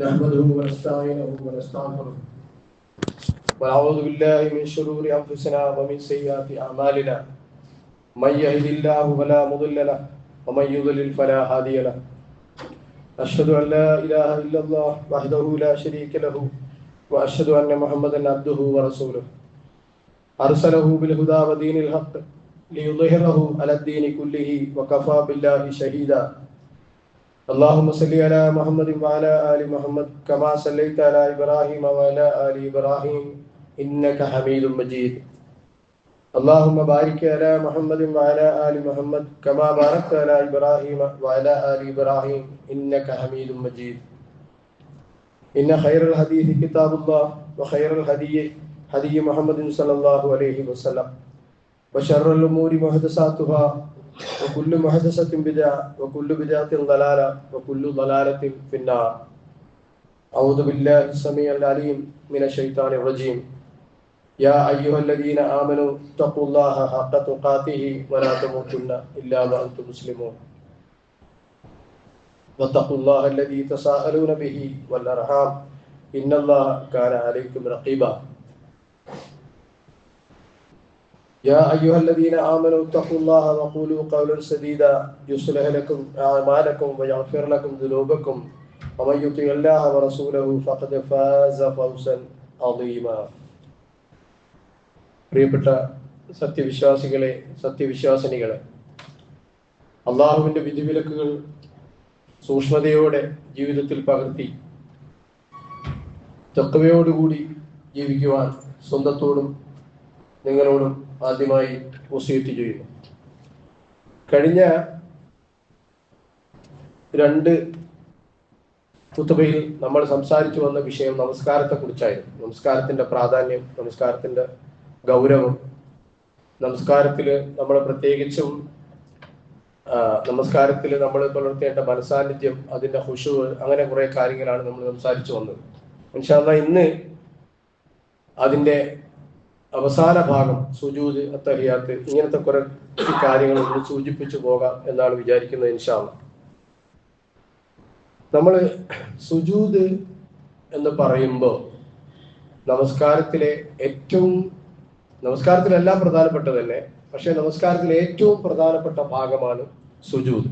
نحمده ونستعينه ونستغفره ونعوذ بالله من شرور أنفسنا ومن سيئات أعمالنا من يهد الله فلا مضل له ومن يضلل فلا هادي له أشهد أن لا إله إلا الله وحده لا شريك له وأشهد أن محمدا عبده ورسوله أرسله بالهدى ودين الحق ليظهره على الدين كله وكفى بالله شهيدا اللهم صل على محمد وعلى آل محمد كما صليت على إبراهيم وعلى آل إبراهيم إنك حميد مجيد اللهم بارك على محمد وعلى آل محمد كما باركت على إبراهيم وعلى آل إبراهيم إنك حميد مجيد إن خير الحديث كتاب الله وخير الهدي هدي محمد صلى الله عليه وسلم وشر الأمور محدثاتها وكل محدثة بدعة وكل بدعة ضلالة وكل ضلالة في النار. أعوذ بالله السميع العليم من الشيطان الرجيم. يا أيها الذين آمنوا اتقوا الله حق تقاته ولا تموتن إلا وأنتم مسلمون واتقوا الله الذي تساءلون به والأرحام إن الله كان عليكم رقيبا. يا أيها الذين آمنوا اتقوا الله وقولوا قولا سديدا يصلح لكم أعمالكم ويغفر لكم ذنوبكم ومن يطع الله ورسوله فقد فاز فوزا عظيما. പ്രിയപ്പെട്ട സത്യവിശ്വാസികളെ, സത്യവിശ്വാസിനികളെ, അള്ളാഹുവിന്റെ വിധിവിലക്കുകൾ സൂക്ഷ്മതയോടെ ജീവിതത്തിൽ പകർത്തി തഖ്വയോടുകൂടി ജീവിക്കുവാൻ സ്വന്തത്തോടും നിങ്ങളോടും ആദ്യമായി വസിയത്ത് ചെയ്യുന്നു. കഴിഞ്ഞ 2 ഖുതുബയിൽ നമ്മൾ സംസാരിച്ചു വന്ന വിഷയം നമസ്കാരത്തെ കുറിച്ചായിരുന്നു. നമസ്കാരത്തിന്റെ പ്രാധാന്യം, നമസ്കാരത്തിന്റെ ഗൗരവം, നമസ്കാരത്തില് നമ്മൾ പ്രത്യേകിച്ചും നമസ്കാരത്തിൽ നമ്മൾ പുലർത്തേണ്ട മനസാന്നിധ്യം, അതിന്റെ ഖുശൂ, അങ്ങനെ കുറെ കാര്യങ്ങളാണ് നമ്മൾ സംസാരിച്ചു വന്നത്. ഇൻഷാ അല്ലാഹ് ഇന്ന് അതിന്റെ അവസാന ഭാഗം സുജൂദ്, അത്തഹിയാത്ത്, ഇങ്ങനത്തെ കുറെ കാര്യങ്ങൾ ഒന്ന് സൂചിപ്പിച്ചു പോകാം എന്നാണ് വിചാരിക്കുന്നത്. ഇൻഷാ അല്ലാഹ് നമ്മൾ സുജൂദ് എന്ന് പറയുമ്പോൾ നമസ്കാരത്തിലെല്ലാം പ്രധാനപ്പെട്ടത് തന്നെ, പക്ഷെ നമസ്കാരത്തിലെ ഏറ്റവും പ്രധാനപ്പെട്ട ഭാഗമാണ് സുജൂദ്.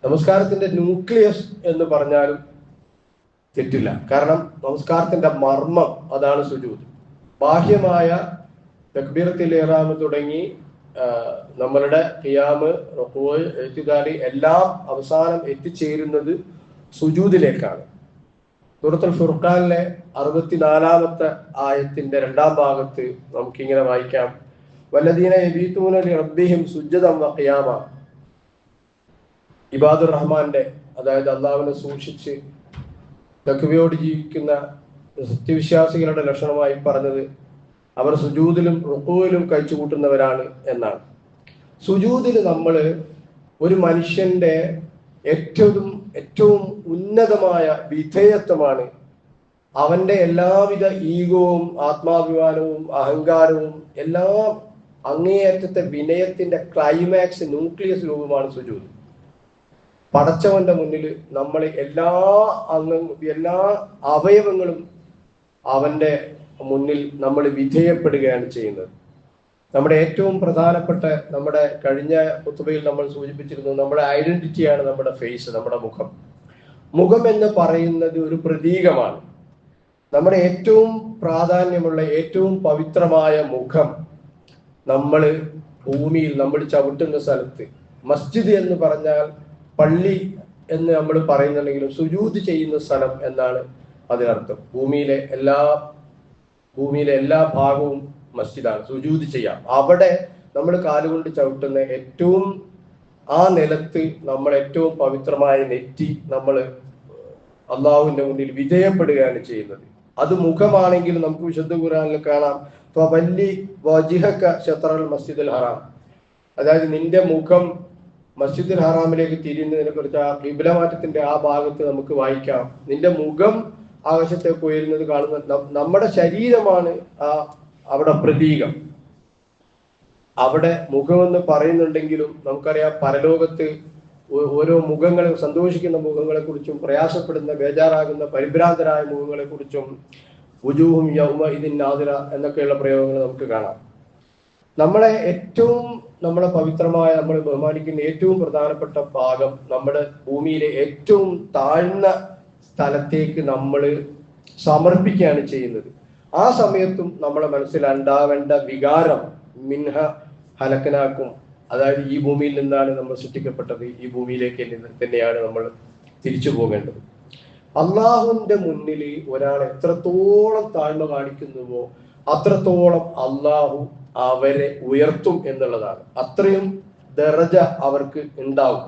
നമസ്കാരത്തിന്റെ ന്യൂക്ലിയസ് എന്ന് പറഞ്ഞാലും തെറ്റില്ല. കാരണം നമസ്കാരത്തിന്റെ മർമ്മം അതാണ് സുജൂദ്. ബാഹ്യമായ തക്ബീറത്തുൽ ഇഹ്റാം തുടങ്ങി നമ്മളുടെ ഖിയാമ്, റുകൂഅ്, ഇഅ്തിദാൽ എല്ലാം അവസാനം എത്തിച്ചേരുന്നത് സുജൂദിലേക്കാണ്. സൂറത്തുൽ ഫുർഖാനിലെ 64-ാമത്തെ ആയത്തിന്റെ 2-ാം ഭാഗത്ത് നമുക്കിങ്ങനെ വായിക്കാം: വല്ലദീന യബീതൂന ലിറബ്ബിഹിം സുജ്ജദൻ വഖിയാമ. ഇബാദുർ റഹ്മാന്റെ, അതായത് അള്ളാഹുവിനെ സൂക്ഷിച്ച് തഖ്വയോട് ജീവിക്കുന്ന സത്യവിശ്വാസികളുടെ ലക്ഷണമായി പറഞ്ഞത് അവർ സുജൂദിലും റുകൂഇലും കഴിച്ചുകൂട്ടുന്നവരാണ് എന്നാണ്. സുജൂദില് നമ്മൾ ഒരു മനുഷ്യന്റെ ഏറ്റവും ഉന്നതമായ വിധേയത്വമാണ്. അവന്റെ എല്ലാവിധ ഈഗോവും ആത്മാഭിമാനവും അഹങ്കാരവും എല്ലാം അങ്ങേയറ്റത്തെ വിനയത്തിന്റെ ക്ലൈമാക്സ്, ന്യൂക്ലിയസ് രൂപമാണ് സുജൂദ്. പടച്ചവന്റെ മുന്നിൽ നമ്മൾ എല്ലാ അവയവങ്ങളും അവന്റെ മുന്നിൽ നമ്മൾ വിധേയപ്പെടുകയാണ് ചെയ്യുന്നത്. നമ്മുടെ ഏറ്റവും പ്രധാനപ്പെട്ട, നമ്മുടെ കഴിഞ്ഞ ഖുതുബയിൽ നമ്മൾ സൂചിപ്പിച്ചിരുന്നു, നമ്മുടെ ഐഡന്റിറ്റിയാണ് നമ്മുടെ ഫേസ്, നമ്മുടെ മുഖം. മുഖം എന്ന് പറയുന്നത് ഒരു പ്രതീകമാണ്. നമ്മുടെ ഏറ്റവും പ്രാധാന്യമുള്ള, ഏറ്റവും പവിത്രമായ മുഖം നമ്മൾ ഭൂമിയിൽ, നമ്മൾ ചവിട്ടുന്ന സ്ഥലത്ത്, മസ്ജിദ് എന്ന് പറഞ്ഞാൽ പള്ളി എന്ന് നമ്മൾ പറയുന്നുണ്ടെങ്കിലും സുജൂദ് ചെയ്യുന്ന സ്ഥലം എന്നാണ് അതിനർത്ഥം. ഭൂമിയിലെ എല്ലാ ഭാഗവും മസ്ജിദാണ്. സുജൂദ് ചെയ്യാം. അവിടെ നമ്മൾ കാലുകൊണ്ട് ചവിട്ടുന്ന ഏറ്റവും ആ നിലത്ത് നമ്മൾ ഏറ്റവും പവിത്രമായ നെറ്റി നമ്മൾ അള്ളാഹുവിന്റെ മുന്നിൽ വിധേയപ്പെടുകയാണ് ചെയ്യുന്നത്. അത് മുഖമാണെങ്കിൽ നമുക്ക് വിശുദ്ധ ഖുർആനിൽ കാണാം: ഫവല്ലി വജ്ഹക ശത്റൽ മസ്ജിദുൽ ഹറാം. അതായത് നിന്റെ മുഖം മസ്ജിദുൽ ഹറാമിലേക്ക് തിരിയുന്നതിനെ കുറിച്ച് ആ ഖിബ്ല മാറ്റത്തിന്റെ ആ ഭാഗത്ത് നമുക്ക് വായിക്കാം. നിന്റെ മുഖം ആകാശത്തേക്ക് ഉയരുന്നത് കാണുന്ന നമ്മുടെ ശരീരമാണ് അവിടെ പ്രതീകം. അവിടെ മുഖമെന്ന് പറയുന്നുണ്ടെങ്കിലും നമുക്കറിയാം പരലോകത്ത് ഓരോ മുഖങ്ങളെ, സന്തോഷിക്കുന്ന മുഖങ്ങളെ കുറിച്ചും പ്രയാസപ്പെടുന്ന ബേജാറാകുന്ന പരിഭ്രാന്തരായ മുഖങ്ങളെ കുറിച്ചും വുജൂഹും യൗമ ഇതിൻ നാദിറ എന്നൊക്കെയുള്ള പ്രയോഗങ്ങൾ നമുക്ക് കാണാം. നമ്മളെ പവിത്രമായ, നമ്മൾ ബഹുമാനിക്കുന്ന ഏറ്റവും പ്രധാനപ്പെട്ട ഭാഗം, നമ്മുടെ ഭൂമിയിലെ ഏറ്റവും താഴ്ന്ന സ്ഥലത്തേക്ക് നമ്മൾ സമർപ്പിക്കുകയാണ് ചെയ്യുന്നത്. ആ സമയത്തും നമ്മുടെ മനസ്സിൽ ഉണ്ടാവേണ്ട വികാരം മിൻഹ ഹലക്കനാക്കും, അതായത് ഈ ഭൂമിയിൽ നിന്നാണ് നമ്മൾ സൃഷ്ടിക്കപ്പെട്ടത്, ഈ ഭൂമിയിലേക്ക് തന്നെയാണ് നമ്മൾ തിരിച്ചു പോകേണ്ടത്. അള്ളാഹുവിന്റെ മുന്നിൽ ഒരാൾ എത്രത്തോളം താഴ്മ കാണിക്കുന്നുവോ അത്രത്തോളം അള്ളാഹു അവരെ ഉയർത്തും എന്നുള്ളതാണ്. അത്രയും ദറജ അവർക്ക് ഉണ്ടാവും.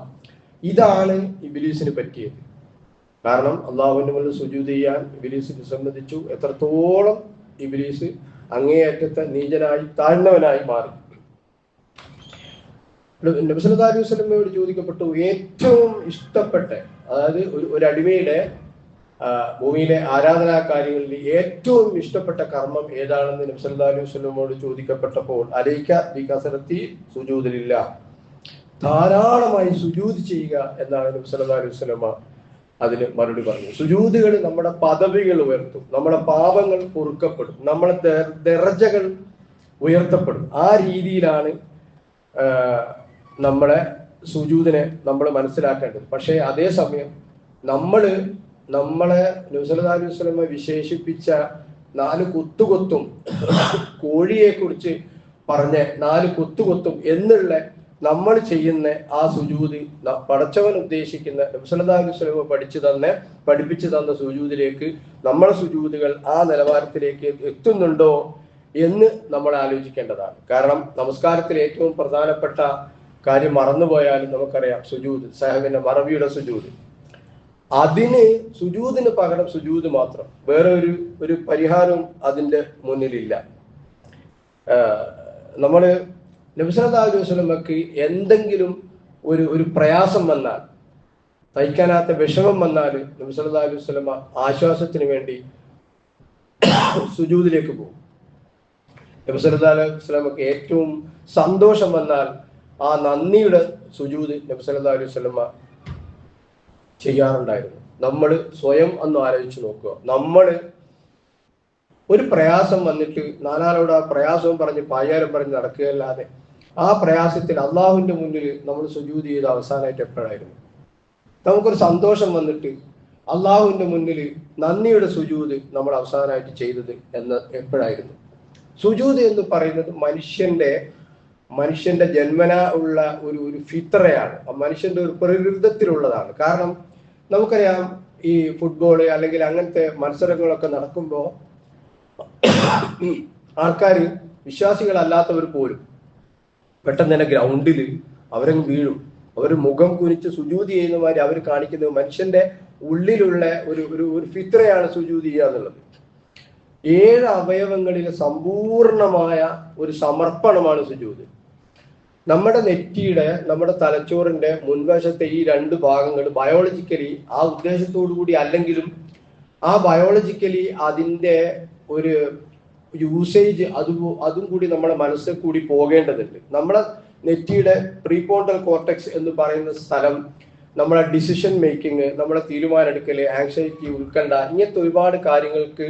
ഇതാണ് ഇബ്ലീസിന് പറ്റിയത്. കാരണം അള്ളാഹുവിന്റെ മുന്നിൽ സുജൂദ് ചെയ്യാൻ ഇബ്ലീസ് വിസമ്മതിച്ചു. എത്രത്തോളം ഇബ്ലീസ് അങ്ങേയറ്റത്തെ നീചനായി താഴ്ന്നവനായി മാറി. നബി സല്ലല്ലാഹു അലൈഹി വസല്ലമയോട് ചോദിക്കപ്പെട്ടു, ഏറ്റവും ഇഷ്ടപ്പെട്ട, അതായത് ഒരു അടിമയുടെ ഭൂമിയിലെ ആരാധനാ കാര്യങ്ങളിൽ ഏറ്റവും ഇഷ്ടപ്പെട്ട കർമ്മം ഏതാണെന്ന് നബി സല്ലല്ലാഹു അലൈഹി വസല്ലമയോട് ചോദിക്കപ്പെട്ടപ്പോൾ അലൈക ബികസറത്തി സുജൂദില്ല, ധാരാളമായി സുജൂദ് ചെയ്യുക എന്നാണ് നബി സല്ലല്ലാഹു അലൈഹി വസല്ലമ അതിന് മറുപടി പറഞ്ഞു. സുജൂദുകൾ നമ്മുടെ പദവികൾ ഉയർത്തും, നമ്മുടെ പാപങ്ങൾ പൊറുക്കപ്പെടും, നമ്മുടെ ദർജകൾ ഉയർത്തപ്പെടും. ആ രീതിയിലാണ് നമ്മളെ സുജൂദിനെ നമ്മൾ മനസ്സിലാക്കേണ്ടത്. പക്ഷേ അതേസമയം നമ്മളെ നബി സല്ലല്ലാഹു അലൈഹി വസല്ലമ വിശേഷിപ്പിച്ച 4 കുത്തുകൊത്തും, കോഴിയെ കുറിച്ച് പറഞ്ഞ 4 കുത്തുകൊത്തും എന്നുള്ള നമ്മൾ ചെയ്യുന്ന ആ സുജൂദ്, പടച്ചവൻ ഉദ്ദേശിക്കുന്ന നബി സല്ലല്ലാഹു അലൈഹി വസല്ലമ പഠിപ്പിച്ചു തന്ന സുജൂദിലേക്ക് നമ്മുടെ സുജൂദുകൾ ആ നിലവാരത്തിലേക്ക് എത്തുന്നുണ്ടോ എന്ന് നമ്മൾ ആലോചിക്കേണ്ടതാണ്. കാരണം നമസ്കാരത്തിൽ ഏറ്റവും പ്രധാനപ്പെട്ട കാര്യം മറന്നുപോയാലും നമുക്കറിയാം, സുജൂദ്, സഹവിന്റെ മറവിയുടെ സുജൂദ്. അതിന് സുജൂദിന് പകരം സുജൂദ് മാത്രം, വേറെ ഒരു പരിഹാരവും അതിന്റെ മുന്നിലില്ല. നമ്മള് നബി സല്ലല്ലാഹു അലൈഹി വസല്ലമക്ക് എന്തെങ്കിലും ഒരു പ്രയാസം വന്നാൽ, തയ്ക്കാനാത്ത വിഷമം വന്നാൽ നബി സല്ലല്ലാഹു അലൈഹി വസല്ലമ ആശ്വാസത്തിന് വേണ്ടി സുജൂദിലേക്ക് പോകും. നബി സല്ലല്ലാഹു അലൈഹി വസല്ലമക്ക് ഏറ്റവും സന്തോഷം വന്നാൽ ആ നന്ദിയുടെ സുജൂദ് നബി സല്ലല്ലാഹു അലൈഹി വസല്ലമ ചെയ്യാറുണ്ടായിരുന്നു. നമ്മൾ സ്വയം ഒന്ന് ആലോചിച്ച് നോക്കുക. നമ്മൾ ഒരു പ്രയാസം വന്നിട്ട് നാലാളോട് ആ പ്രയാസവും പറഞ്ഞ് പായാലും പറഞ്ഞ് നടക്കുകയല്ലാതെ ആ പ്രയാസത്തിൽ അള്ളാഹുവിന്റെ മുന്നിൽ നമ്മൾ സുജൂദ് ചെയ്ത് അവസാനമായിട്ട് എപ്പോഴായിരുന്നു? നമുക്കൊരു സന്തോഷം വന്നിട്ട് അള്ളാഹുവിന്റെ മുന്നിൽ നന്ദിയുടെ സുജൂദ് നമ്മൾ അവസാനമായിട്ട് ചെയ്തത് എന്ന് എപ്പോഴായിരുന്നു? സുജൂദ് എന്ന് പറയുന്നത് മനുഷ്യന്റെ ജന്മന ഉള്ള ഒരു ഫിത്രയാണ്, മനുഷ്യന്റെ ഒരു പ്രകൃതത്തിലുള്ളതാണ്. കാരണം നമുക്കറിയാം, ഈ ഫുട്ബോള് അല്ലെങ്കിൽ അങ്ങനത്തെ മത്സരങ്ങളൊക്കെ നടക്കുമ്പോൾ ആൾക്കാർ, വിശ്വാസികളല്ലാത്തവർ പോലും പെട്ടെന്ന് തന്നെ ഗ്രൗണ്ടിൽ അവരങ്ങ് വീഴും. അവർ മുഖം കുനിച്ച് സുജൂദ് ചെയ്യുന്ന മാതിരി അവർ കാണിക്കുന്നത് മനുഷ്യന്റെ ഉള്ളിലുള്ള ഒരു ഫിത്രയാണ് സുജൂദ് ചെയ്യുക എന്നുള്ളത്. 7 അവയവങ്ങളിലെ സമ്പൂർണമായ ഒരു സമർപ്പണമാണ് സുജൂദ്. നമ്മുടെ നെറ്റിയുടെ, നമ്മുടെ തലച്ചോറിന്റെ മുൻവശത്തെ ഈ 2 ഭാഗങ്ങൾ ബയോളജിക്കലി ആ ഉദ്ദേശത്തോടു കൂടി അല്ലെങ്കിലും ആ ബയോളജിക്കലി അതിന്റെ ഒരു യൂസേജ് അതും കൂടി നമ്മുടെ മനസ്സിൽ കൂടി പോകേണ്ടതുണ്ട്. നമ്മുടെ നെറ്റിയുടെ പ്രീപോണ്ടൽ കോർട്ടെക്സ് എന്ന് പറയുന്ന സ്ഥലം നമ്മളെ ഡിസിഷൻ മേക്കിംഗ്, നമ്മളെ തീരുമാനമെടുക്കല്, ആങ്സൈറ്റി, ഉത്കണ്ഠ, ഇങ്ങനത്തെ ഒരുപാട് കാര്യങ്ങൾക്ക്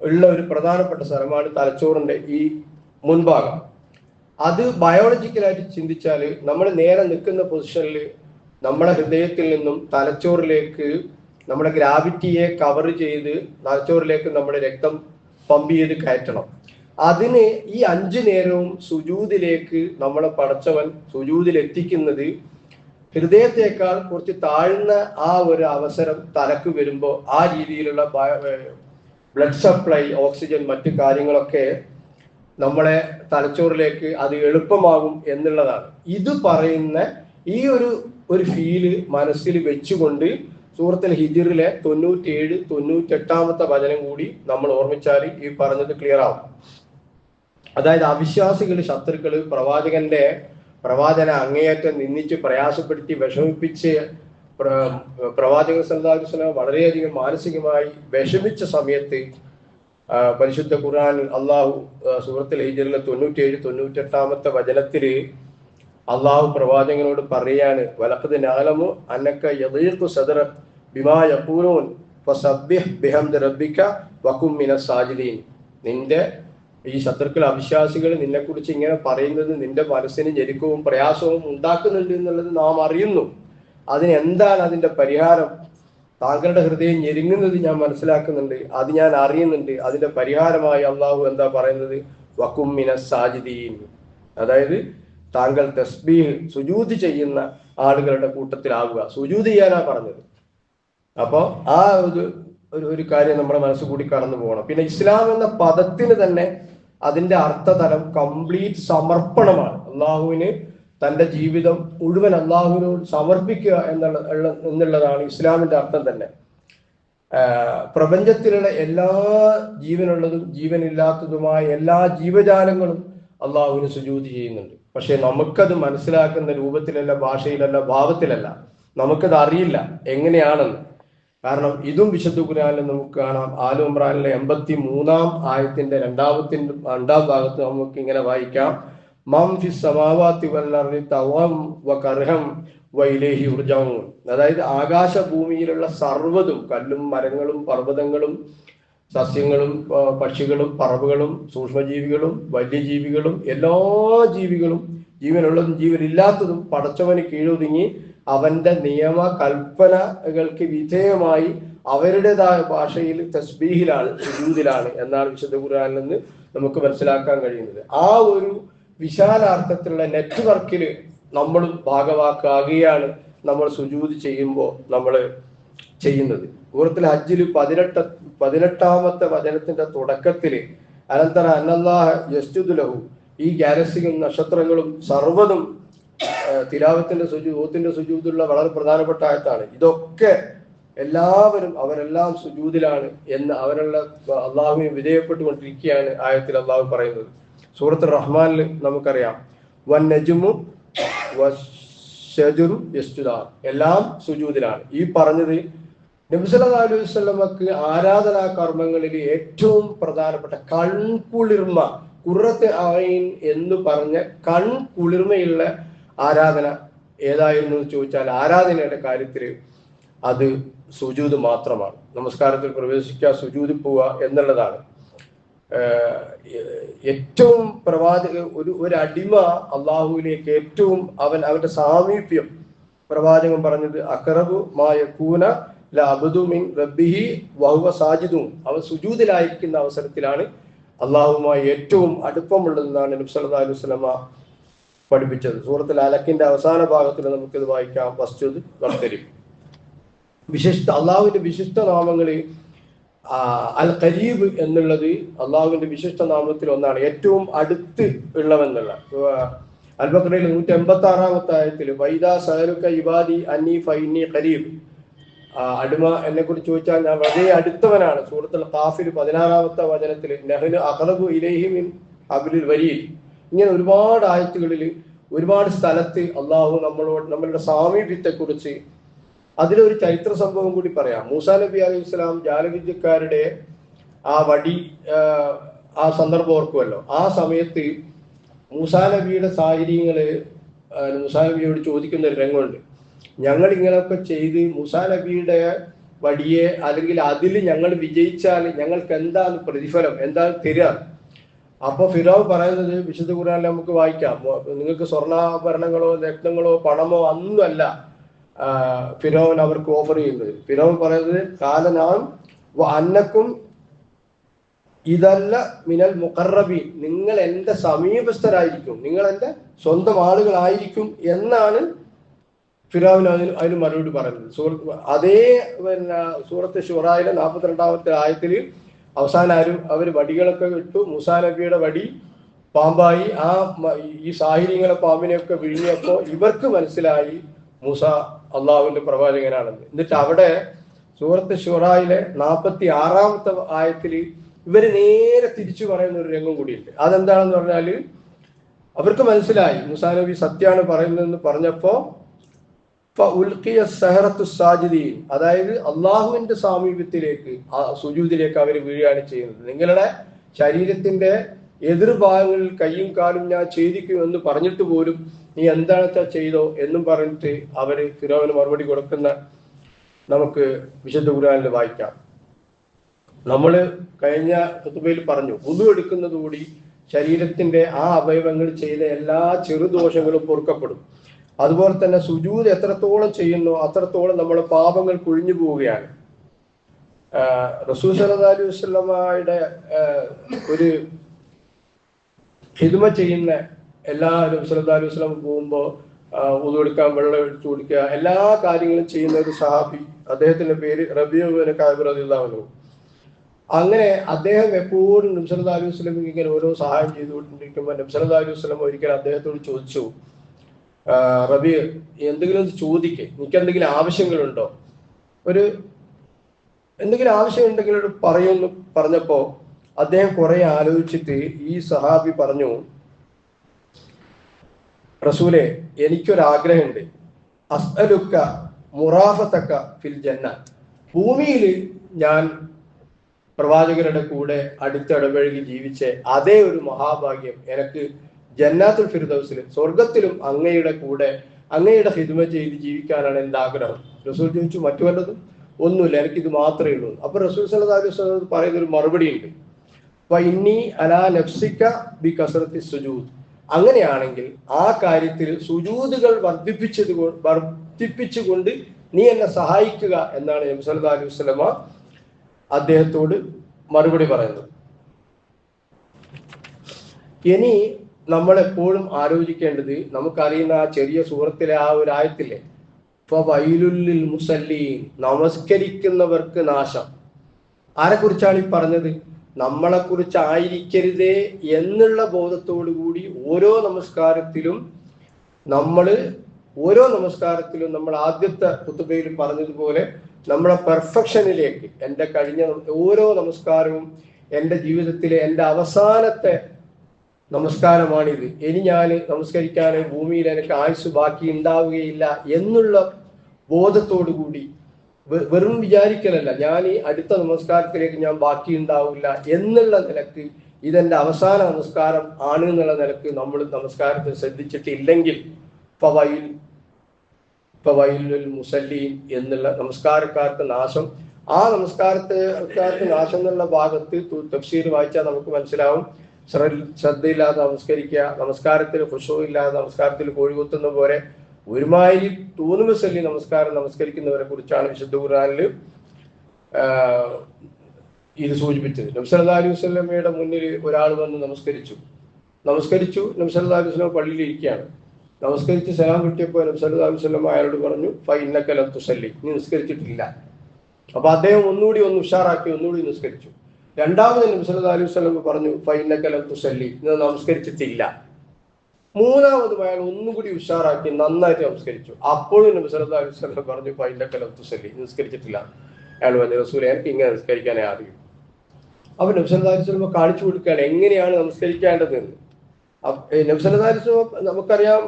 ഉള്ള ഒരു പ്രധാനപ്പെട്ട സ്ഥലമാണ് തലച്ചോറിന്റെ ഈ മുൻഭാഗം. അത് ബയോളജിക്കലായിട്ട് ചിന്തിച്ചാൽ നമ്മൾ നേരെ നിൽക്കുന്ന പൊസിഷനിൽ നമ്മുടെ ഹൃദയത്തിൽ നിന്നും തലച്ചോറിലേക്ക് നമ്മുടെ ഗ്രാവിറ്റിയെ കവർ ചെയ്ത് തലച്ചോറിലേക്ക് നമ്മുടെ രക്തം പമ്പ് ചെയ്ത് കയറ്റണം. അതിന് ഈ 5 നേരവും സുജൂദിലേക്ക് നമ്മളെ പടച്ചവൻ സുജൂദിൽ എത്തിക്കുന്നത് ഹൃദയത്തെക്കാൾ കുറച്ച് താഴ്ന്ന ആ ഒരു അവസരം തലക്ക് വരുമ്പോൾ ആ രീതിയിലുള്ള ബ്ലഡ് സപ്ലൈ, ഓക്സിജൻ, മറ്റു കാര്യങ്ങളൊക്കെ നമ്മളെ തലച്ചോറിലേക്ക് അത് എളുപ്പമാകും എന്നുള്ളതാണ്. ഇത് പറയുന്ന ഈ ഒരു ഫീല് മനസ്സിൽ വെച്ചുകൊണ്ട് സൂറത്തുൽ ഹിജ്റിലെ 97, 98 വചനം കൂടി നമ്മൾ ഓർമ്മിച്ചാൽ ഈ പറഞ്ഞത് ക്ലിയർ ആവും. അതായത് അവിശ്വാസികൾ, ശത്രുക്കള് പ്രവാചകനെ അങ്ങേയറ്റം നിന്ദിച്ച് പ്രയാസപ്പെടുത്തി വിഷമിപ്പിച്ച് പ്രവാചകൻ സല്ലല്ലാഹു അലൈഹി വസല്ലം വളരെയധികം മാനസികമായി വിഷമിച്ച സമയത്ത് പരിശുദ്ധ ഖുർആനിൽ അള്ളാഹു സൂറത്തുൽ ഹിജ്റിലെ 97, 98 വചനത്തില് അള്ളാഹു പ്രവാചകനോട് പറയാണ്, വലഖദ് നഅലമു അന്നക യദീഖു സദ്റക ബിമാ യഖൂലൂൻ ഫസബ്ബിഹ് ബിഹംദി റബ്ബിക വകും മിനസ് സാജിദീൻ. നിന്റെ ഈ ശത്രുക്കൾ, അവിശ്വാസികൾ നിന്നെക്കുറിച്ച് ഇങ്ങനെ പറയുന്നത് നിന്റെ മനസ്സിന് ഞെരുക്കവും പ്രയാസവും ഉണ്ടാക്കുന്നുണ്ട് എന്നുള്ളത് നാം അറിയുന്നു. അതിനെന്താണ് അതിന്റെ പരിഹാരം? താങ്കളുടെ ഹൃദയം ഞെരുങ്ങുന്നത് ഞാൻ മനസ്സിലാക്കുന്നുണ്ട്, അത് ഞാൻ അറിയുന്നുണ്ട്. അതിന്റെ പരിഹാരമായി അള്ളാഹു എന്താ പറയുന്നത്? വകും മിനസ് സാജിദീൻ. അതായത് താങ്കൾ തസ്ബീഹ് സുജൂദ് ചെയ്യുന്ന ആളുകളുടെ കൂട്ടത്തിലാവുക. സുജൂദ് ചെയ്യാനാ പറഞ്ഞത്. അപ്പൊ ആ ഒരു കാര്യം നമ്മുടെ മനസ്സ് കൂടി കടന്നു പോകണം. പിന്നെ ഇസ്ലാം എന്ന പദത്തിന് തന്നെ അതിന്റെ അർത്ഥതലം കംപ്ലീറ്റ് സമർപ്പണമാണ്. അള്ളാഹുവിന് തന്റെ ജീവിതം മുഴുവൻ അള്ളാഹുവിനോട് സമർപ്പിക്കുക എന്നുള്ളതാണ് ഇസ്ലാമിന്റെ അർത്ഥം തന്നെ. പ്രപഞ്ചത്തിലുള്ള എല്ലാ ജീവനുള്ളതും ജീവനില്ലാത്തതുമായ എല്ലാ ജീവജാലങ്ങളും അള്ളാഹുവിന് സുജൂദ് ചെയ്യുന്നുണ്ട്. പക്ഷെ നമുക്കത് മനസ്സിലാക്കുന്ന രൂപത്തിലല്ല, ഭാഷയിലല്ല, ഭാവത്തിലല്ല. നമുക്കത് അറിയില്ല എങ്ങനെയാണെന്ന്. കാരണം ഇതും വിശുദ്ധ ഖുർആനിൽ നമുക്ക് കാണാം. ആലു ഇമ്രാനിലെ 83-ാം ആയത്തിന്റെ രണ്ടാം ഭാഗത്ത് നമുക്ക് ഇങ്ങനെ വായിക്കാം, മം ഫിസ് സമാവാതി വൽ അർളി തവം വകർഹം വഇലൈഹി യുർജഊൻ. അതായത് ആകാശ ഭൂമിയിലുള്ള സർവ്വതും, കല്ലും മരങ്ങളും പർവ്വതങ്ങളും സസ്യങ്ങളും പക്ഷികളും പറവുകളും സൂക്ഷ്മജീവികളും വന്യജീവികളും എല്ലാ ജീവികളും, ജീവനുള്ളതും ജീവനില്ലാത്തതും പടച്ചവന് കീഴൊതുങ്ങി അവന്റെ നിയമ കൽപ്പനകൾക്ക് വിധേയമായി അവരുടേതായ ഭാഷയിൽ തസ്ബീഹിലാണ്, സുജൂദിലാണ് എന്നാണ് വിശുദ്ധ ഖുർആനിൽ നിന്ന് നമുക്ക് മനസ്സിലാക്കാൻ കഴിയുന്നത്. ആ ഒരു വിശാലാർത്ഥത്തിലുള്ള നെറ്റ്വർക്കിൽ നമ്മളും ഭാഗവാക്കാകുകയാണ് നമ്മൾ സുജൂദ് ചെയ്യുമ്പോൾ നമ്മൾ ചെയ്യുന്നത്. സൂറത്തുൽ ഹജ്ജിൽ 18-ാമത്തെ വചനത്തിന്റെ തുടക്കത്തില് അനന്തര അന്നല്ലാഹ യസ്ജുദു ലഹു, ഈ ഗാലക്സിയും നക്ഷത്രങ്ങളും സർവ്വതും തിലാവത്തിന്റെ ഓത്തിന്റെ സുജൂദുള്ള വളരെ പ്രധാനപ്പെട്ട ആയത്താണ്. ഇതൊക്കെ എല്ലാവരും അവരെല്ലാം സുജൂദിലാണ് എന്ന് അവരുള്ള അള്ളാഹുവിന് വിധേയപ്പെട്ടുകൊണ്ടിരിക്കുകയാണ് ആയത്തിൽ അള്ളാഹു പറയുന്നത്. സൂറത്തുൽ റഹ്മാനിൽ നമുക്കറിയാം, വൻ നജ്മു വശജറു യസ്ജുദാൻ, എല്ലാം സുജൂദിലാണ്. ഈ പറഞ്ഞത് നബി സല്ലല്ലാഹു അലൈഹി വസല്ലമക്ക് ആരാധനാ കർമ്മങ്ങളിൽ ഏറ്റവും പ്രധാനപ്പെട്ട കൺകുളിർമ, ഖുർറത്ത് അഈൻ എന്ന് പറഞ്ഞ കൺകുളിർമയുള്ള ആരാധന ഏതായിരുന്നു എന്ന് ചോദിച്ചാൽ ആരാധനയുടെ കാര്യത്തിൽ അത് സുജൂദ് മാത്രമാണ്. നമസ്കാരത്തിൽ പ്രവേശിക്കുക, സുജൂദിൽ പോവുക എന്നുള്ളതാണ്. ഏറ്റവും ഒരു അടിമ അള്ളാഹുവിലേക്ക് ഏറ്റവും അവന്റെ സാമീപ്യം പ്രവാചകൻ പറഞ്ഞത് അഖറബു മാ യകൂന ലഅബ്ദു മിൻ റബ്ബിഹി വഹുവ സാജിദുൻ, അവൻ സുജൂദിലായിരിക്കുന്ന അവസരത്തിലാണ് അള്ളാഹുവുമായി ഏറ്റവും അടുപ്പമുള്ളതെന്നാണ് നബി സല്ലല്ലാഹു അലൈഹി വസല്ലമ പഠിപ്പിച്ചത്. സൂറത്തുൽ അലക്കിന്റെ അവസാന ഭാഗത്തിൽ നമുക്കിത് വായിക്കാം, വസ്ജുദ് വഖ്തരിബ്. അള്ളാഹുവിന്റെ വിശിഷ്ട നാമങ്ങളിൽ അൽ ഖരീബ് എന്നുള്ളത് അള്ളാഹുവിന്റെ വിശിഷ്ട നാമത്തിൽ ഒന്നാണ്, ഏറ്റവും അടുത്ത് ഉള്ളവെന്നുള്ള. അൽ ബഖറയിൽ 186-ാമത്തെ ആയത്തിൽ വൈദാ സഅലുക ഇബാദി അന്നി ഫഇന്നി ഖരീബ്, അടിമ എന്നെ കുറിച്ച് ചോദിച്ചാൽ ഞാൻ വളരെ അടുത്തവനാണ്. സൂറത്തുൽ ഖാഫിൽ 16-ാമത്തെ വചനത്തിൽ നഹ്നു അഖറബു ഇലൈഹി മിൻ ഹബ്ലിൽ വരീദ്. ഇങ്ങനെ ഒരുപാട് ആയത്തുകളിൽ ഒരുപാട് സ്ഥലത്ത് അള്ളാഹു നമ്മളുടെ സാമീപ്യത്തെ കുറിച്ച്. അതിലൊരു ചരിത്ര സംഭവം കൂടി പറയാം. മൂസാ നബി അലൈഹി സ്വലാം ജാലവിദ്യക്കാരുടെ ആ വടി ആ സന്ദർഭം ഓർക്കുമല്ലോ. ആ സമയത്ത് മൂസാ നബിയുടെ സാഹചര്യങ്ങള് മൂസാ നബിയോട് ചോദിക്കുന്ന ഒരു രംഗമുണ്ട്. ഞങ്ങൾ ഇങ്ങനെയൊക്കെ ചെയ്ത് മൂസാ നബിയുടെ വടിയെ അല്ലെങ്കിൽ അതിൽ ഞങ്ങൾ വിജയിച്ചാൽ ഞങ്ങൾക്ക് എന്താണ് പ്രതിഫലം, എന്താണ് തരിക? അപ്പൊ ഫിറോവ് പറയുന്നത് വിശുദ്ധ ഖുർആനിൽ നമുക്ക് വായിക്കാം, നിങ്ങൾക്ക് സ്വർണ്ണാഭരണങ്ങളോ രത്നങ്ങളോ പണമോ ഒന്നുമല്ല ഫിറോവൻ അവർക്ക് ഓഫർ ചെയ്യുന്നത്. ഫിറോവ് പറയുന്നത് കാലനാം അന്നക്കും ഇതല്ല മിനൽ മുഖറബീൻ, നിങ്ങൾ എന്റെ സമീപസ്ഥരായിരിക്കും, നിങ്ങൾ എന്റെ സ്വന്തം ആളുകളായിരിക്കും എന്നാണ് ഫിറോവിന് അതിന് മറുപടി പറയുന്നത്. അതേ സൂറത്ത് ശുറായിലെ 42-ാമത്തെ ആയത്തിൽ അവസാനം അവർ വടികളൊക്കെ ഇട്ടു. മൂസാ നബിയുടെ വടി പാമ്പായി ഈ സാഹിര്യങ്ങളെ പാമ്പിനെയൊക്കെ വിഴുങ്ങിയപ്പോ ഇവർക്ക് മനസ്സിലായി മൂസ അള്ളാഹുവിന്റെ പ്രവാചകനാണെന്ന്. എന്നിട്ട് അവിടെ സൂറത്ത് ശുറായിലെ 46-ാമത്തെ ആയത്തിൽ ഇവര് നേരെ തിരിച്ചു പറയുന്ന ഒരു രംഗം കൂടിയുണ്ട്. അതെന്താണെന്ന് പറഞ്ഞാല് അവർക്ക് മനസ്സിലായി മൂസാ നബി സത്യാണ് പറയുന്നതെന്ന് പറഞ്ഞപ്പോ അതായത് അള്ളാഹുവിന്റെ സാമീപ്യത്തിലേക്ക് സുജൂദിലേക്ക് അവർ വീഴുകയാണ് ചെയ്യുന്നത്. നിങ്ങളുടെ ശരീരത്തിന്റെ എതിർഭാഗങ്ങളിൽ കയ്യും കാലും ഞാൻ ഛേദിക്കും എന്ന് പറഞ്ഞിട്ട് പോലും നീ എന്താണെന്ന് വെച്ചാൽ ചെയ്തോ എന്നും പറഞ്ഞിട്ട് അവര് ഫിറോവിന് മറുപടി കൊടുക്കുന്ന നമുക്ക് വിശുദ്ധ ഖുർആനിൽ വായിക്കാം. നമ്മള് കഴിഞ്ഞ ഖുതുബയിൽ പറഞ്ഞു, വുദു എടുക്കുന്നതുകൂടി ശരീരത്തിന്റെ ആ അവയവങ്ങൾ ചെയ്ത എല്ലാ ചെറുദോഷങ്ങളും പൊറുക്കപ്പെടും. അതുപോലെ തന്നെ സുജൂദ് എത്രത്തോളം ചെയ്യുന്നോ അത്രത്തോളം നമ്മുടെ പാപങ്ങൾ കുഴിഞ്ഞു പോവുകയാണ്. റസൂൽ സല്ലല്ലാഹു അലൈഹി വസല്ലമയുടെ ഒരു ഖിദ്മ ചെയ്യുന്ന എല്ലാവരും സല്ലല്ലാഹു അലൈഹി വസല്ലം പോകുമ്പോൾ വുദു എടുക്കാൻ വെള്ളം എടുത്തു കൊടുക്കുക, എല്ലാ കാര്യങ്ങളും ചെയ്യുന്ന ഒരു സഹാബി, അദ്ദേഹത്തിന്റെ പേര് റബീഉ ഇബ്നു കഅബ് റളിയല്ലാഹു അൻഹു. അങ്ങനെ അദ്ദേഹം എപ്പോഴും നബി സല്ലല്ലാഹു അലൈഹി വസല്ലമക്ക് ഇങ്ങനെ ഓരോ സഹായം ചെയ്തുകൊണ്ടിരിക്കുമ്പോൾ നബി സല്ലല്ലാഹു അലൈഹി വസല്ലം ഒരിക്കൽ അദ്ദേഹത്തോട് ചോദിച്ചു, റബീ, എന്തെങ്കിലും ചോദിക്കേ, എനിക്ക് എന്തെങ്കിലും ആവശ്യങ്ങളുണ്ടോ, എന്തെങ്കിലും ആവശ്യമുണ്ടെങ്കിൽ പറയുമെന്ന് പറഞ്ഞപ്പോ അദ്ദേഹം കുറെ ആലോചിച്ചിട്ട് ഈ സഹാബി പറഞ്ഞു, റസൂലെ, എനിക്കൊരാഗ്രഹമുണ്ട്, അസ്അലുക മുറാഫതക ഫിൽ ജന്ന, ഭൂമിയിൽ ഞാൻ പ്രവാചകരുടെ കൂടെ അടുത്തിടപഴകി ജീവിച്ച അതേ ഒരു മഹാഭാഗ്യം എനിക്ക് ജന്നാത്തുൽ ഫിർദൗസിൽ, സ്വർഗത്തിലും അങ്ങയുടെ കൂടെ അങ്ങയുടെ ഖിദ്മ ചെയ്ത് ജീവിക്കാനാണ് എൻ്റെ ആഗ്രഹം. റസൂൽ ചോദിച്ചു, മറ്റു വല്ലതും? ഒന്നുമില്ല, എനിക്കിത് മാത്രമേ ഉള്ളൂ. അപ്പൊ റസൂൽ സല്ലല്ലാഹു അലൈഹി വസല്ലം പറയുന്ന ഒരു മറുപടി ഉണ്ട്, വഇന്നി അലാ നഫ്സിക ബി കസ്റത്തി സുജൂദ്, അങ്ങനെയാണെങ്കിൽ ആ കാര്യത്തിൽ സുജൂദുകൾ വർദ്ധിപ്പിച്ചുകൊണ്ട് നീ എന്നെ സഹായിക്കുക എന്നാണ് നബി സല്ലല്ലാഹു അലൈഹി വസല്ലം അദ്ദേഹത്തോട് മറുപടി പറയുന്നത്. ഇനി നമ്മൾ എപ്പോഴും ആലോചിക്കേണ്ടത്, നമുക്കറിയുന്ന ആ ചെറിയ സൂറത്തിലെ ആ ഒരു ആയത്തില്ലേ, ഫവൈലുൽ മുസല്ലീൻ, നമസ്കരിക്കുന്നവർക്ക് നാശം. ആരെക്കുറിച്ചാണ് ഈ പറഞ്ഞത്? നമ്മളെ കുറിച്ചായിരിക്കരുതേ എന്നുള്ള ബോധത്തോടു കൂടി ഓരോ നമസ്കാരത്തിലും നമ്മൾ ആദ്യത്തെ ഖുതുബയിൽ പറഞ്ഞതുപോലെ നമ്മുടെ പെർഫെക്ഷനിലേക്ക്, എൻ്റെ കഴിഞ്ഞ ഓരോ നമസ്കാരവും എൻ്റെ ജീവിതത്തിലെ എൻ്റെ അവസാനത്തെ നമസ്കാരമാണിത്, ഇനി ഞാൻ നമസ്കരിക്കാൻ ഭൂമിയിൽ എനിക്ക് ആയുസ് ബാക്കി ഉണ്ടാവുകയില്ല എന്നുള്ള ബോധത്തോടു കൂടി, വെറും വിചാരിക്കലല്ല, ഞാൻ ഈ അടുത്ത നമസ്കാരത്തിലേക്ക് ഞാൻ ബാക്കി ഉണ്ടാവില്ല എന്നുള്ള നിലക്ക്, ഇതെന്റെ അവസാന നമസ്കാരം ആണ് എന്നുള്ള നിലക്ക് നമ്മൾ നമസ്കാരത്തെ ശ്രദ്ധിച്ചിട്ടില്ലെങ്കിൽ ഫവൈലുൽ മുസല്ലീൻ എന്നുള്ള നമസ്കാരക്കാർക്ക് നാശം. ആ നമസ്കാരക്കാർക്ക് നാശം എന്നുള്ള ഭാഗത്ത് തഫ്സീർ വായിച്ചാൽ നമുക്ക് മനസ്സിലാവും. ശ്രദ്ധയില്ലാതെ നമസ്കരിക്കുക, നമസ്കാരത്തിൽ ഖുശൂ ഇല്ലാതെ നമസ്കാരത്തിൽ കോഴികുത്തുന്ന പോലെ ഒരുമാതിരി തൂന്നുമസല്ലി നമസ്കാരം നമസ്കരിക്കുന്നവരെ കുറിച്ചാണ് വിശുദ്ധ ഖുർആനിൽ ഇത് സൂചിപ്പിച്ചത്. നബി സല്ലല്ലാഹു അലൈഹി വസല്ലമയുടെ മുന്നിൽ ഒരാൾ വന്ന് നമസ്കരിച്ചു. നബി സല്ലല്ലാഹു അലൈഹി വസല്ലം പള്ളിയിൽ ഇരിക്കുകയാണ്. നമസ്കരിച്ച് സലാം കിട്ടിയപ്പോൾ നബി സല്ലല്ലാഹു അലൈഹി വസല്ലം അയാളോട് പറഞ്ഞു, ഫഇന്നക ലം തുസല്ലി, നീ നിസ്കരിച്ചിട്ടില്ല. അപ്പൊ അദ്ദേഹം ഒന്നുകൂടി ഉഷാറാക്കി ഒന്നുകൂടി നിസ്കരിച്ചു. രണ്ടാമത് നബി സല്ലല്ലാഹു അലൈഹി വസല്ലം പറഞ്ഞു, ഫഇന്നക ലം തുസല്ലി, നീ നമസ്കരിച്ചിട്ടില്ല. മൂന്നാമതും അയാൾ ഒന്നുകൂടി ഉഷാറാക്കി നന്നായിട്ട് നമസ്കരിച്ചു. അപ്പോഴും നബി സല്ലല്ലാഹു അലൈഹി വസല്ലം പറഞ്ഞു, ഫഇന്നക ലം തുസല്ലി, നിസ്കരിച്ചിട്ടില്ല. അയാൾ പറഞ്ഞു, റസൂലേ, എനിക്ക് ഇങ്ങനെ നിസ്കരിക്കാനേ അറിയൂ. അപ്പൊ നബി സല്ലല്ലാഹു അലൈഹി വസല്ലം കാണിച്ചു കൊടുക്കുകയാണ് എങ്ങനെയാണ് നമസ്കരിക്കേണ്ടതെന്ന്. നബി സല്ലല്ലാഹു അലൈഹി വസല്ലം നമുക്കറിയാം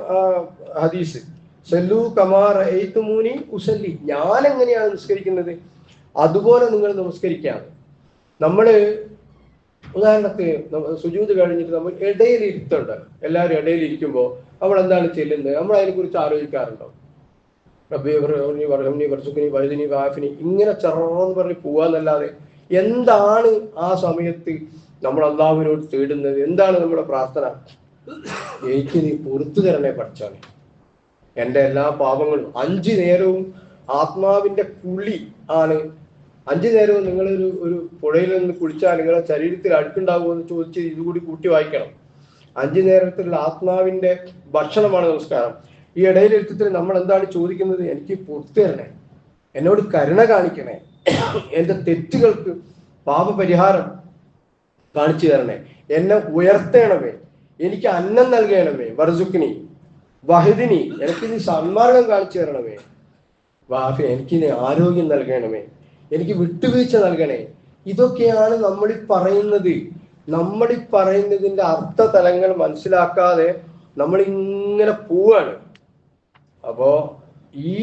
ഹദീസ്, സല്ലു കമാ റഅയ്തുമൂനി ഉസല്ലി, ഞാൻ എങ്ങനെയാണ് നിസ്കരിക്കുന്നത് അതുപോലെ നിങ്ങൾ നമസ്കരിക്കാണ്. നമ്മള് ഉദാഹരണത്തിന് സുജൂദ് കഴിഞ്ഞിട്ട് നമ്മൾ ഇടയിൽ ഇരുത്തുണ്ട്, എല്ലാവരും ഇടയിൽ ഇരിക്കുമ്പോൾ നമ്മൾ എന്താണ് ചെല്ലുന്നത്, നമ്മൾ അതിനെ കുറിച്ച് ആലോചിക്കാറുണ്ടോ? ഇങ്ങനെ ചെറുന്ന് പറഞ്ഞ് പോവാന്നല്ലാതെ എന്താണ് ആ സമയത്ത് നമ്മൾ അല്ലാഹുവിനോട് തേടുന്നത്? എന്താണ് നമ്മുടെ പ്രാർത്ഥന? എനിക്ക് നീ പുറത്തു തരണേ പഠിച്ചാണ്, എൻ്റെ എല്ലാ പാപങ്ങളും. 5 നേരവും ആത്മാവിന്റെ കുളി ആണ്. 5 നേരവും നിങ്ങളൊരു പുഴയിൽ നിന്ന് കുളിച്ചാൽ നിങ്ങളുടെ ശരീരത്തിൽ അഴുക്കുണ്ടാകുമോ എന്ന് ചോദിച്ച് ഇതുകൂടി കൂട്ടി വായിക്കണം. 5 നേരത്തിലുള്ള ആത്മാവിന്റെ ഭക്ഷണമാണ് നമസ്കാരം. ഈ ഇടയിലെടുത്തിൽ നമ്മൾ എന്താണ് ചോദിക്കുന്നത്? എനിക്ക് പുറത്തു തരണേ, എന്നോട് കരുണ കാണിക്കണേ, എൻ്റെ തെറ്റുകൾക്ക് പാപപരിഹാരം കാണിച്ചു തരണേ, എന്നെ ഉയർത്തണമേ, എനിക്ക് അന്നം നൽകണമേ, വർസുക്കിനി വഹിദിനി, എനിക്ക് നീ സന്മാർഗം കാണിച്ചു തരണമേ, വാഫി, എനിക്ക് നീ ആരോഗ്യം നൽകണമേ, എനിക്ക് വിട്ടുവീഴ്ച നൽകണേ. ഇതൊക്കെയാണ് നമ്മളീ പറയുന്നത്. നമ്മളീ പറയുന്നതിന്റെ അർത്ഥതലങ്ങൾ മനസ്സിലാക്കാതെ നമ്മൾ ഇങ്ങനെ പോവാണ്. അപ്പോ ഈ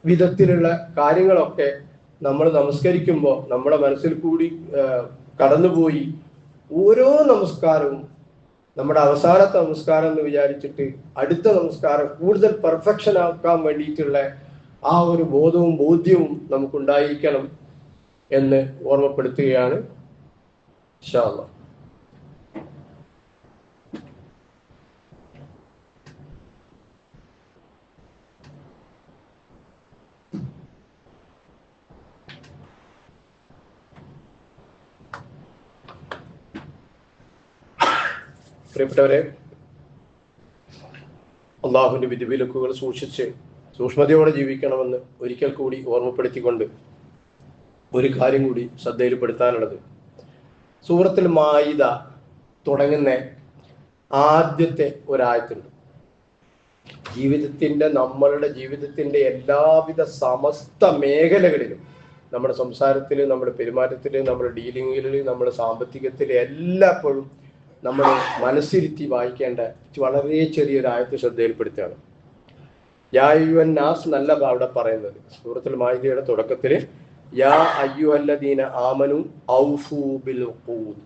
വിധത്തിലുള്ള കാര്യങ്ങളൊക്കെ നമ്മൾ നമസ്കരിക്കുമ്പോൾ നമ്മുടെ മനസ്സിൽ കൂടി കടന്നുപോയി ഓരോ നമസ്കാരവും നമ്മുടെ അവസാനത്തെ നമസ്കാരം എന്ന് വിചാരിച്ചിട്ട് അടുത്ത നമസ്കാരം കൂടുതൽ പെർഫെക്ഷൻ ആക്കാൻ വേണ്ടിയിട്ടുള്ള ആ ഒരു ബോധവും ബോധ്യവും നമുക്കുണ്ടായിരിക്കണം എന്ന് ഓർമ്മപ്പെടുത്തുകയാണ്. ഇൻഷാ അല്ലാഹ്. പ്രിയപ്പെട്ടവരെ, അള്ളാഹുവിന്റെ വിധിവിലക്കുകൾ സൂക്ഷിച്ച് സൂക്ഷ്മതയോടെ ജീവിക്കണമെന്ന് ഒരിക്കൽ കൂടി ഓർമ്മപ്പെടുത്തിക്കൊണ്ട് ഒരു കാര്യം കൂടി ശ്രദ്ധയിൽപ്പെടുത്താനുള്ളത്, സൂറത്തുൽ മാഇദ തുടങ്ങുന്ന ആദ്യത്തെ ഒരായത്തുണ്ട്. നമ്മളുടെ ജീവിതത്തിന്റെ എല്ലാവിധ സമസ്ത മേഖലകളിലും, നമ്മുടെ സംസാരത്തിൽ, നമ്മുടെ പെരുമാറ്റത്തിൽ, നമ്മുടെ ഡീലിങ്ങിൽ, നമ്മുടെ സാമ്പത്തികത്തിൽ എല്ലായ്പ്പോഴും നമ്മൾ മനസ്സിരുത്തി വായിക്കേണ്ട വളരെ ചെറിയൊരായത്ത് ശ്രദ്ധയിൽപ്പെടുത്തുകയാണ്. യാ അയ്യുഹൻ നാസ് എന്നല്ല അവിടെ പറയുന്നത്. സൂറത്തുൽ മാഇദയുടെ തുടക്കത്തിൽ യാ അയ്യുഹല്ലദീന ആമനു ഔഫു ബിൽ ഉഖൂദ്,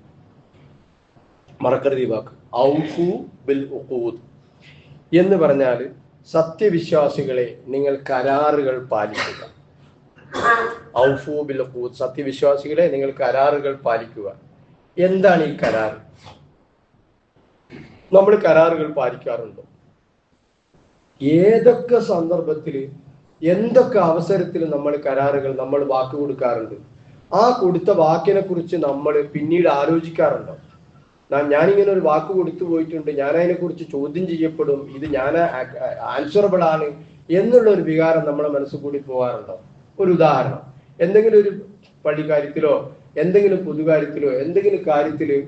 മറക്കരുത് ഈ വാക്ക്, ഔഫു ബിൽ ഉഖൂദ് എന്ന് പറഞ്ഞാൽ സത്യവിശ്വാസികളെ നിങ്ങൾ കരാറുകൾ പാലിക്കുക. ഔഫു ബിൽ ഉഖൂദ്, സത്യവിശ്വാസികളെ നിങ്ങൾ കരാറുകൾ പാലിക്കുക. എന്താണ് ഈ കരാർ? നമ്മൾ കരാറുകൾ പാലിക്കാറുണ്ടോ? ഏതൊക്കെ സന്ദർഭത്തിൽ, എന്തൊക്കെ അവസരത്തിൽ നമ്മൾ വാക്ക് കൊടുക്കാറുണ്ട്? ആ കൊടുത്ത വാക്കിനെ കുറിച്ച് നമ്മൾ പിന്നീട് ആലോചിക്കാറുണ്ടോ? ഞാനിങ്ങനെ ഒരു വാക്ക് കൊടുത്തു പോയിട്ടുണ്ട്, ഞാൻ അതിനെ കുറിച്ച് ചോദ്യം ചെയ്യപ്പെടും, ഇത് ഞാൻ ആൻസറബിൾ ആണ് എന്നുള്ള ഒരു വികാരം നമ്മുടെ മനസ്സിൽ കൂടി പോകാറുണ്ടോ? ഒരു ഉദാഹരണം, എന്തെങ്കിലും ഒരു പള്ളിക്കാര്യത്തിലോ എന്തെങ്കിലും പൊതുകാര്യത്തിലോ എന്തെങ്കിലും കാര്യത്തില്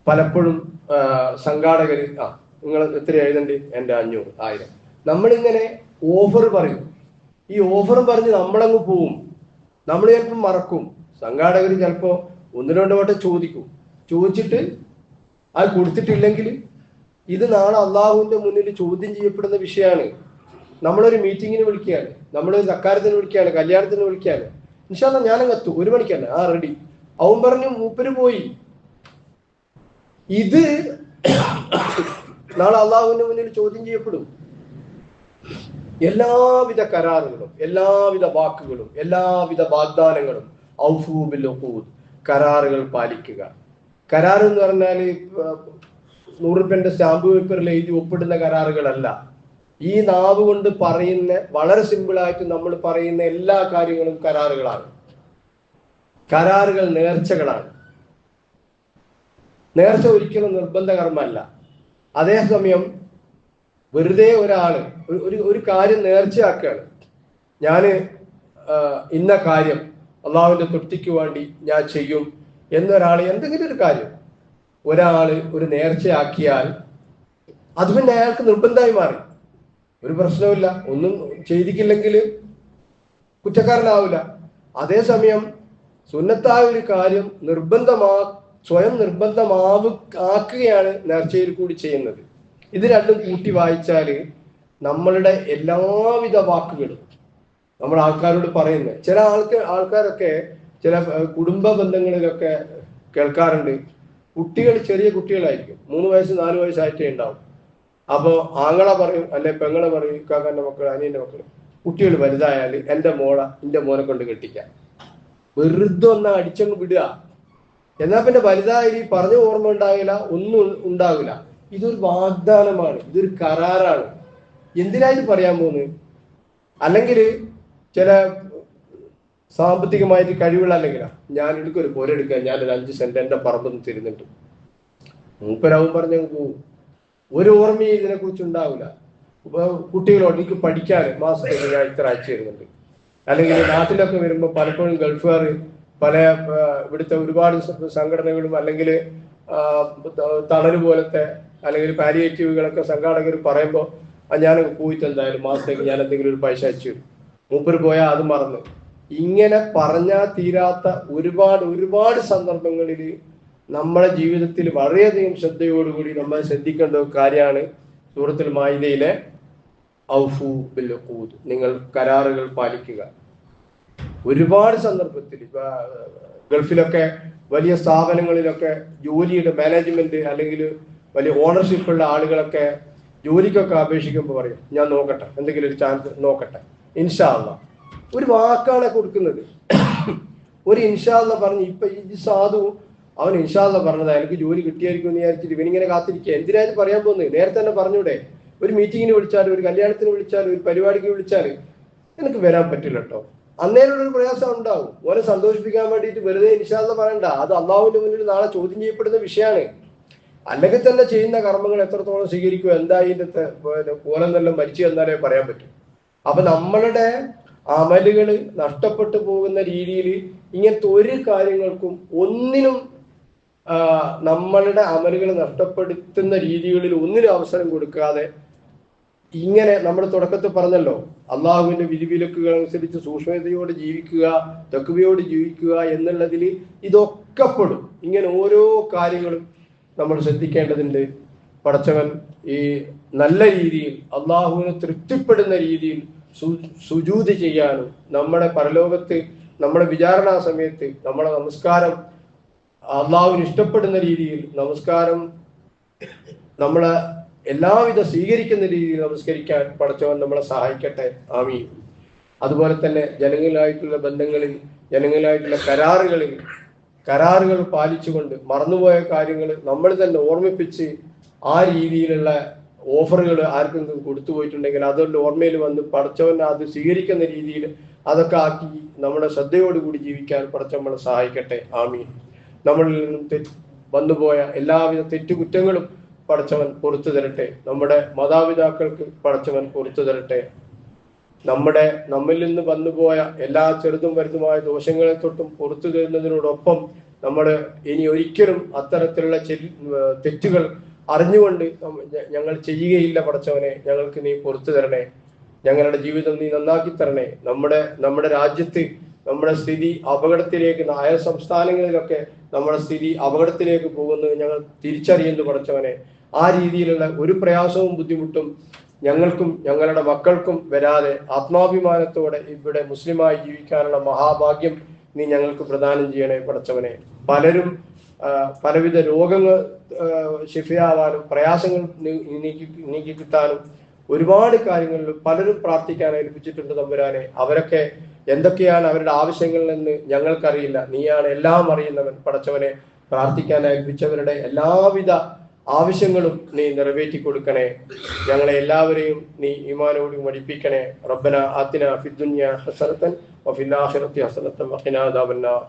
പലപ്പോഴും സംഘാടകർ നിങ്ങൾ എത്ര എഴുതണ്ട്, എൻ്റെ 500, 1000, നമ്മളിങ്ങനെ ഓഫർ പറയും. ഈ ഓഫറും പറഞ്ഞ് നമ്മളങ്ങ് പോവും. നമ്മൾ ചിലപ്പോൾ മറക്കും. സംഘാടകർ ചിലപ്പോൾ 1-2 വട്ടം ചോദിച്ചിട്ട് അത് കൊടുത്തിട്ടില്ലെങ്കിൽ ഇത് നാളെ അള്ളാഹുവിന്റെ മുന്നിൽ ചോദ്യം ചെയ്യപ്പെടുന്ന വിഷയമാണ്. നമ്മളൊരു മീറ്റിങ്ങിന് വിളിക്കുകയാണ്, നമ്മളൊരു സക്കാരത്തിന് വിളിക്കുകയാണ്, കല്യാണത്തിന് വിളിക്കുകയാണ്. ഇൻഷാ അല്ലാഹ് ഞാനങ്ങ് എത്തും, 1 മണിക്കല്ല, റെഡി. അവൻ പറഞ്ഞു മൂപ്പര് പോയി. ഇത് നാളെ അള്ളാഹുവിന്റെ മുന്നിൽ ചോദ്യം ചെയ്യപ്പെടും. എല്ലാവിധ കരാറുകളും, എല്ലാവിധ വാക്കുകളും, എല്ലാവിധ വാഗ്ദാനങ്ങളും ഔഫു ബിൽ ഉഖൂദ്, കരാറുകൾ പാലിക്കുക. കരാർ എന്ന് പറഞ്ഞാൽ 100 രൂപന്റെ സ്റ്റാമ്പ് പേപ്പറിൽ എഴുതി ഒപ്പിടുന്ന കരാറുകളല്ല. ഈ നാവ് കൊണ്ട് പറയുന്ന, വളരെ സിമ്പിളായിട്ട് നമ്മൾ പറയുന്ന എല്ലാ കാര്യങ്ങളും കരാറുകളാണ്. കരാറുകൾ നേർച്ചകളാണ്. നേർച്ച ഒരിക്കലും നിർബന്ധ കർമ്മല്ല. അതേസമയം വെറുതെ ഒരു കാര്യം നേർച്ചയാക്കുകയാണ്, ഞാൻ ഇന്ന കാര്യം അള്ളാഹുവിന്റെ തൃപ്തിക്ക് വേണ്ടി ഞാൻ ചെയ്യും എന്നൊരാൾ എന്തെങ്കിലും ഒരു കാര്യം ഒരു നേർച്ചയാക്കിയാൽ അത് പിന്നെ അയാൾക്ക് നിർബന്ധമായി മാറി. ഒരു പ്രശ്നവുമില്ല, ഒന്നും ചെയ്തിട്ടില്ലെങ്കിൽ കുറ്റക്കാരനാവില്ല. അതേസമയം സുന്നത്തായ ഒരു കാര്യം സ്വയം ആക്കുകയാണ് നേർച്ചയിൽ കൂടി ചെയ്യുന്നത്. ഇത് രണ്ടും കൂട്ടി വായിച്ചാല് നമ്മളുടെ എല്ലാവിധ വാക്കുകളും നമ്മൾ ആൾക്കാരോട് പറയുന്നത്, ചില ആൾക്കാരൊക്കെ ചില കുടുംബ ബന്ധങ്ങളിലൊക്കെ കേൾക്കാറുണ്ട്. ചെറിയ കുട്ടികളായിരിക്കും, 3 വയസ്സ് 4 വയസ്സായിട്ടേ ഉണ്ടാവും. അപ്പോൾ ആങ്ങള പറയും, അല്ലെ പെങ്ങളെ പറയും, ഇക്കാക്കാന്റെ മക്കൾ, അനിയന്റെ മക്കൾ, കുട്ടികൾ വലുതായാൽ എൻ്റെ മോനെ കൊണ്ട് കെട്ടിക്കാം. വെറുതെ അടിച്ചങ്ങ് വിടുക. എന്നാൽ പിന്നെ വലുതായി പറഞ്ഞ ഓർമ്മ ഉണ്ടാകില്ല, ഒന്നും ഉണ്ടാകില്ല. ഇതൊരു വാഗ്ദാനമാണ്, ഇതൊരു കരാറാണ്. എന്തിനായിട്ട് പറയാൻ പോകുന്നത്? അല്ലെങ്കിൽ ചില സാമ്പത്തികമായിട്ട് കഴിവുള്ള, അല്ലെങ്കിൽ ഞാൻ ഒരു പുരെടുക്കാൻ, ഞാനൊരു 5 സെന്റ് എൻ്റെ പറമ്പെന്ന് തരുന്നുണ്ട്, മൂപ്പരാവും പറഞ്ഞങ്ങ് പോവും. ഒരു ഓർമ്മയും ഇതിനെ കുറിച്ച് ഉണ്ടാവില്ല. കുട്ടികളോട് എനിക്ക് പഠിക്കാൻ മാസത്തേക്ക് ഞാൻ ഇത്ര അയച്ചു തരുന്നുണ്ട്. അല്ലെങ്കിൽ നാട്ടിലൊക്കെ വരുമ്പോൾ പലപ്പോഴും ഗൾഫുകാർ ഇവിടുത്തെ ഒരുപാട് സംഘടനകളും അല്ലെങ്കിൽ തണല് പോലത്തെ അല്ലെങ്കിൽ പാലിയേറ്റീവുകളൊക്കെ സംഘാടകർ പറയുമ്പോൾ ഞാൻ പോയിട്ട് എന്തായാലും മാസത്തേക്ക് ഞാൻ എന്തെങ്കിലും ഒരു പൈസ അയച്ചു തരും. മൂപ്പര് പോയാൽ അത് മറന്ന്. ഇങ്ങനെ പറഞ്ഞാൽ തീരാത്ത ഒരുപാട് സന്ദർഭങ്ങളിൽ നമ്മുടെ ജീവിതത്തിൽ വളരെയധികം ശ്രദ്ധയോടുകൂടി നമ്മൾ ശ്രദ്ധിക്കേണ്ട ഒരു കാര്യമാണ് സൂറത്തുൽ മാഇദയിലെ ഔഫു ബിൽ ഉഖൂദ്, നിങ്ങൾ കരാറുകൾ പാലിക്കുക. ഒരുപാട് സന്ദർഭത്തിൽ ഗൾഫിലൊക്കെ വലിയ സ്ഥാപനങ്ങളിലൊക്കെ ജോലിയുടെ മാനേജ്മെന്റ് അല്ലെങ്കിൽ വലിയ ഓണർഷിപ്പ് ഉള്ള ആളുകളൊക്കെ ജോലിക്കൊക്കെ അപേക്ഷിക്കുമ്പോൾ പറയും ഞാൻ നോക്കട്ടെ, എന്തെങ്കിലും ഒരു ചാൻസ് നോക്കട്ടെ, ഇൻഷാ അല്ലാഹ്. ഒരു വാക്കാണ് കൊടുക്കുന്നത്. ഒരു ഇൻഷാ അല്ലാഹ് പറഞ്ഞ് ഇപ്പൊ ഈ സാധു അവൻ ഇൻഷാ അല്ലാഹ് പറഞ്ഞത് അയാൾക്ക് ജോലി കിട്ടിയായിരിക്കും എന്ന് വിചാരിച്ചിട്ട് ഇവനിങ്ങനെ കാത്തിരിക്കുക. എന്തിനായാലും പറയാൻ പോകുന്നത് നേരത്തെ തന്നെ പറഞ്ഞൂടെ? ഒരു മീറ്റിങ്ങിന് വിളിച്ചാലും, ഒരു കല്യാണത്തിന് വിളിച്ചാലും, ഒരു പരിപാടിക്ക് വിളിച്ചാലും എനിക്ക് വരാൻ പറ്റില്ല കേട്ടോ, അന്നേരം ഒരു പ്രയാസം ഉണ്ടാവും. ഓനെ സന്തോഷിപ്പിക്കാൻ വേണ്ടിയിട്ട് വെറുതെ ഇൻഷാ അല്ലാഹ് പറയണ്ട. അത് അള്ളാഹുവിന്റെ മുന്നിൽ നാളെ ചോദ്യം ചെയ്യപ്പെടുന്ന വിഷയമാണ്. അല്ലെങ്കിൽ തന്നെ ചെയ്യുന്ന കർമ്മങ്ങൾ എത്രത്തോളം സ്വീകരിക്കുക, എന്താ ഇതിന്റെ കോലം തന്നെ മരിച്ചു എന്നാലേ പറയാൻ പറ്റും. അപ്പൊ നമ്മളുടെ അമലുകൾ നഷ്ടപ്പെട്ടു പോകുന്ന രീതിയിൽ ഇങ്ങനത്തെ ഒരു കാര്യങ്ങൾക്കും ഒന്നിനും നമ്മളുടെ അമലുകൾ നഷ്ടപ്പെടുത്തുന്ന രീതികളിൽ ഒന്നിനും അവസരം കൊടുക്കാതെ ഇങ്ങനെ നമ്മൾ തുടക്കത്തിൽ പറഞ്ഞല്ലോ, അള്ളാഹുവിന്റെ വിധിവിലക്കുകൾ അനുസരിച്ച് സൂക്ഷ്മതയോടെ ജീവിക്കുക, തഖ്വയോടെ ജീവിക്കുക എന്നുള്ളതിൽ ഇതൊക്കെ പെടും. ഇങ്ങനെ ഓരോ കാര്യങ്ങളും നമ്മൾ ശ്രദ്ധിക്കേണ്ടതുണ്ട്. പടച്ചവൻ ഈ നല്ല രീതിയിൽ അള്ളാഹുവിന് തൃപ്തിപ്പെടുന്ന രീതിയിൽ സുജൂദ് ചെയ്യാനും, നമ്മുടെ പരലോകത്ത് നമ്മുടെ വിചാരണാ സമയത്ത് നമ്മുടെ നമസ്കാരം അള്ളാഹുവിന് ഇഷ്ടപ്പെടുന്ന രീതിയിൽ നമസ്കാരം നമ്മളെ എല്ലാവിധ സ്വീകരിക്കുന്ന രീതിയിൽ നമസ്കരിക്കാൻ പടച്ചവൻ നമ്മളെ സഹായിക്കട്ടെ. ആമീൻ. അതുപോലെ തന്നെ ജനങ്ങളായിട്ടുള്ള ബന്ധങ്ങളിൽ, ജനങ്ങളായിട്ടുള്ള കരാറുകൾ പാലിച്ചുകൊണ്ട് മറന്നുപോയ കാര്യങ്ങൾ നമ്മൾ തന്നെ ഓർമ്മിപ്പിച്ച് ആ രീതിയിലുള്ള ഓഫറുകൾ ആർക്കെങ്കിലും കൊടുത്തു പോയിട്ടുണ്ടെങ്കിൽ അതൊരു ഓർമ്മയിൽ വന്ന് പടച്ചവൻ അത് സ്വീകരിക്കുന്ന രീതിയിൽ അതൊക്കെ ആക്കി നമ്മുടെ ശ്രദ്ധയോടുകൂടി ജീവിക്കാൻ പടച്ചവൻ നമ്മളെ സഹായിക്കട്ടെ. ആമീൻ. നമ്മളിൽ നിന്നും വന്നുപോയ എല്ലാവിധ തെറ്റുകുറ്റങ്ങളും പടച്ചവൻ പൊറത്തു തരട്ടെ. നമ്മുടെ മാതാപിതാക്കൾക്ക് പടച്ചവൻ പൊറത്തു തരട്ടെ. നമ്മിൽ നിന്ന് വന്നുപോയ എല്ലാ ചെറുതും വലുതുമായ ദോഷങ്ങളെ തൊട്ടും പൊറത്തു തരുന്നതിനോടൊപ്പം നമ്മൾ ഇനി ഒരിക്കലും അത്തരത്തിലുള്ള തെറ്റുകൾ അറിഞ്ഞുകൊണ്ട് ഞങ്ങൾ ചെയ്യുകയില്ല. പടച്ചവനെ, ഞങ്ങൾക്ക് നീ പൊറത്തു തരണേ. ഞങ്ങളുടെ ജീവിതം നീ നന്നാക്കി തരണേ. നമ്മുടെ രാജ്യത്ത് നമ്മുടെ സ്ഥിതി അപകടത്തിലേക്ക്, അയൽ സംസ്ഥാനങ്ങളിലൊക്കെ നമ്മുടെ സ്ഥിതി അപകടത്തിലേക്ക് പോകുന്നത് ഞങ്ങൾ തിരിച്ചറിയുന്നു. പടച്ചവനെ, ആ രീതിയിലുള്ള ഒരു പ്രയാസവും ബുദ്ധിമുട്ടും ഞങ്ങൾക്കും ഞങ്ങളുടെ മക്കൾക്കും വരാതെ ആത്മാഭിമാനത്തോടെ ഇവിടെ മുസ്ലിമായി ജീവിക്കാനുള്ള മഹാഭാഗ്യം നീ ഞങ്ങൾക്ക് പ്രദാനം ചെയ്യണേ. പടച്ചവനെ, പലരും പലവിധ രോഗങ്ങൾ ശിഫയാവാനും പ്രയാസങ്ങൾ നീക്കി കിട്ടാനും ഒരുപാട് കാര്യങ്ങളിൽ പലരും പ്രാർത്ഥിക്കാൻ ഏൽപ്പിച്ചിട്ടുണ്ട്. തമ്പുരാനെ, അവരൊക്കെ എന്തൊക്കെയാണ് അവരുടെ ആവശ്യങ്ങളിൽ നിന്ന് ഞങ്ങൾക്കറിയില്ല, നീയാണ് എല്ലാം അറിയുന്നവൻ. പടച്ചവനെ, പ്രാർത്ഥിക്കാൻ ഏൽപ്പിച്ചവരുടെ എല്ലാവിധ ആവശ്യങ്ങളും നീ നിറവേറ്റി കൊടുക്കണേ. ഞങ്ങളെ എല്ലാവരെയും നീ ഈമാനോട് മടിപ്പിക്കണേ. റബ്ബന ആതിന ഫിദ്ദുനിയ ഹസനതൻ വഫിൽ ആഖിറതി ഹസനതൻ വഖിനാ അദാബന്നാർ.